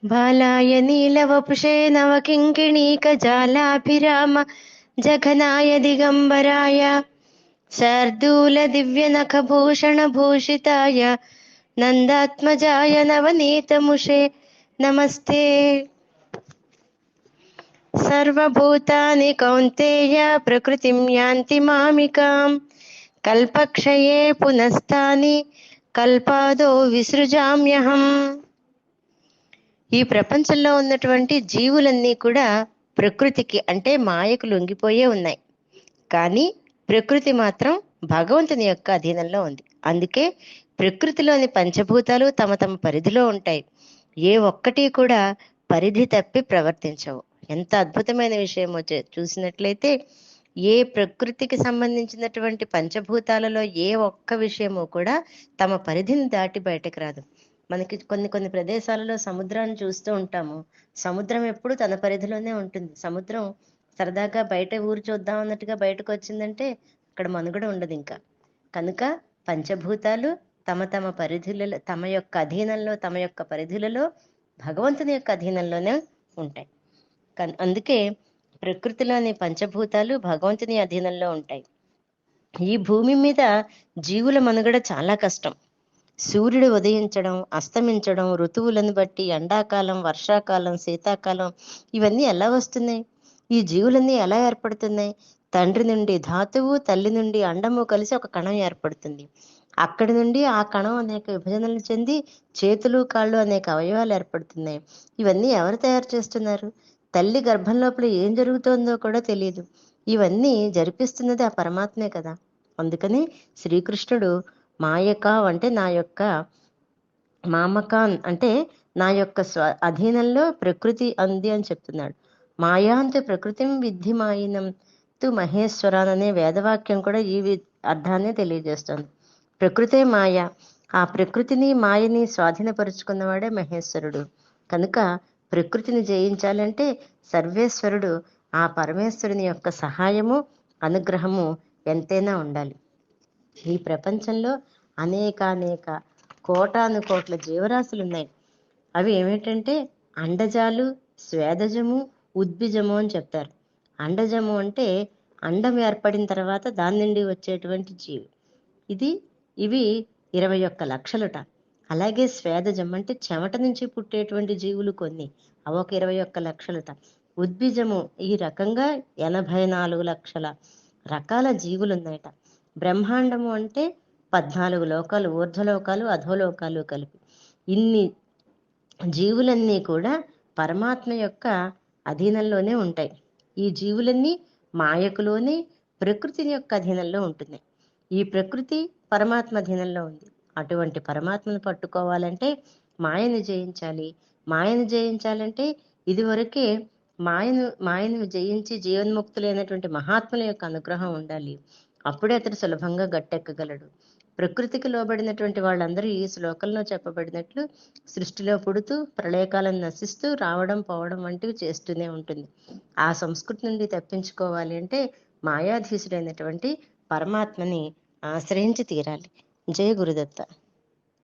బాలాయ నీలవపుషే నవకింకిణీకజాలాభిరామ జఘనాయ దిగంబరాయ శార్దూల దివ్యనఖభూషణభూషితాయ నందాత్మజాయ నవనీతముషే నమస్తే. సర్వభూతాని కౌంతేయ ప్రకృతిం యాంతి మామికాం కల్పక్షయే పునస్తాని కల్పాదో విసృజామ్యహం. ఈ ప్రపంచంలో ఉన్నటువంటి జీవులన్నీ కూడా ప్రకృతికి అంటే మాయకు లొంగిపోయే ఉన్నాయి. కానీ ప్రకృతి మాత్రం భగవంతుని యొక్క అధీనంలో ఉంది. అందుకే ప్రకృతిలోని పంచభూతాలు తమ తమ పరిధిలో ఉంటాయి. ఏ ఒక్కటి కూడా పరిధి తప్పి ప్రవర్తించవు. ఎంత అద్భుతమైన విషయమో చూసినట్లయితే ఏ ప్రకృతికి సంబంధించినటువంటి పంచభూతాలలో ఏ ఒక్క విషయము కూడా తమ పరిధిని దాటి బయటకు రాదు. మనకి కొన్ని ప్రదేశాలలో సముద్రాన్ని చూస్తూ ఉంటాము. సముద్రం ఎప్పుడు తన పరిధిలోనే ఉంటుంది. సముద్రం సరదాగా బయట ఊరు చూద్దాం అన్నట్టుగా బయటకు వచ్చిందంటే అక్కడ మనుగడ ఉండదు ఇంకా. కనుక పంచభూతాలు తమ తమ పరిధులలో, తమ యొక్క అధీనంలో, తమ యొక్క పరిధులలో భగవంతుని యొక్క అధీనంలోనే ఉంటాయి. అందుకే ప్రకృతిలోని పంచభూతాలు భగవంతుని అధీనంలో ఉంటాయి. ఈ భూమి మీద జీవుల మనుగడ చాలా కష్టం. సూర్యుడు ఉదయించడం, అస్తమించడం, ఋతువులను బట్టి ఎండాకాలం, వర్షాకాలం, శీతాకాలం ఇవన్నీ ఎలా వస్తున్నాయి? ఈ జీవులన్నీ ఎలా ఏర్పడుతున్నాయి? తండ్రి నుండి ధాతువు, తల్లి నుండి అండము కలిసి ఒక కణం ఏర్పడుతుంది. అక్కడి నుండి ఆ కణం అనేక విభజనలు చెంది చేతులు, కాళ్ళు అనేక అవయవాలు ఏర్పడుతున్నాయి. ఇవన్నీ ఎవరు తయారు చేస్తున్నారు? తల్లి గర్భం లోపల ఏం జరుగుతోందో కూడా తెలియదు. ఇవన్నీ జరిపిస్తున్నది ఆ పరమాత్మే కదా. అందుకని శ్రీకృష్ణుడు మాయకావ్ అంటే నా యొక్క మామకాన్ అంటే నా యొక్క అధీనంలో ప్రకృతి అంది అని చెప్తున్నాడు. మాయాంతు ప్రకృతిం విద్ధి మాయినం తు మహేశ్వరాన్ అనే వేదవాక్యం కూడా ఈ అర్థాన్ని తెలియజేస్తుంది. ప్రకృతే మాయ. ఆ ప్రకృతిని మాయని స్వాధీనపరుచుకున్నవాడే మహేశ్వరుడు. కనుక ప్రకృతిని జయించాలంటే సర్వేశ్వరుడు ఆ పరమేశ్వరుని యొక్క సహాయము, అనుగ్రహము ఎంతైనా ఉండాలి. ఈ ప్రపంచంలో అనేక కోటాను కోట్ల జీవరాశులు ఉన్నాయి. అవి ఏమిటంటే అండజాలు, స్వేదజము, ఉద్భిజము అని చెప్తారు. అండజము అంటే అండం ఏర్పడిన తర్వాత దాని నుండి వచ్చేటువంటి జీవి. ఇవి 21 లక్షలుట. అలాగే స్వేదజం అంటే చెమట నుంచి పుట్టేటువంటి జీవులు కొన్ని, అవి ఒక 21 లక్షలుట. ఉద్భిజము ఈ రకంగా 84 లక్షల రకాల జీవులు ఉన్నాయట. బ్రహ్మాండము అంటే 14 లోకాలు, ఊర్ధ్వలోకాలు, అధోలోకాలు కలిపి ఇన్ని జీవులన్నీ కూడా పరమాత్మ యొక్క అధీనంలోనే ఉంటాయి. ఈ జీవులన్నీ మాయకులోనే ప్రకృతిని యొక్క అధీనంలో ఉంటున్నాయి. ఈ ప్రకృతి పరమాత్మ అధీనంలో ఉంది. అటువంటి పరమాత్మను పట్టుకోవాలంటే మాయను జయించాలి. మాయను జయించాలంటే ఇదివరకే మాయను జయించి జీవన్ముక్తులైనటువంటి మహాత్ముల యొక్క అనుగ్రహం ఉండాలి. అప్పుడే అతడు సులభంగా గట్టెక్కగలడు. ప్రకృతికి లోబడినటువంటి వాళ్ళందరూ ఈ శ్లోకంలో చెప్పబడినట్లు సృష్టిలో పుడుతూ ప్రళయకాలం నశిస్తూ రావడం పోవడం వంటివి చేస్తూనే ఉంటుంది. ఆ సంస్కృతి నుండి తప్పించుకోవాలి అంటే మాయాధీశుడైనటువంటి పరమాత్మని ఆశ్రయించి తీరాలి. జయ గురుదత్త.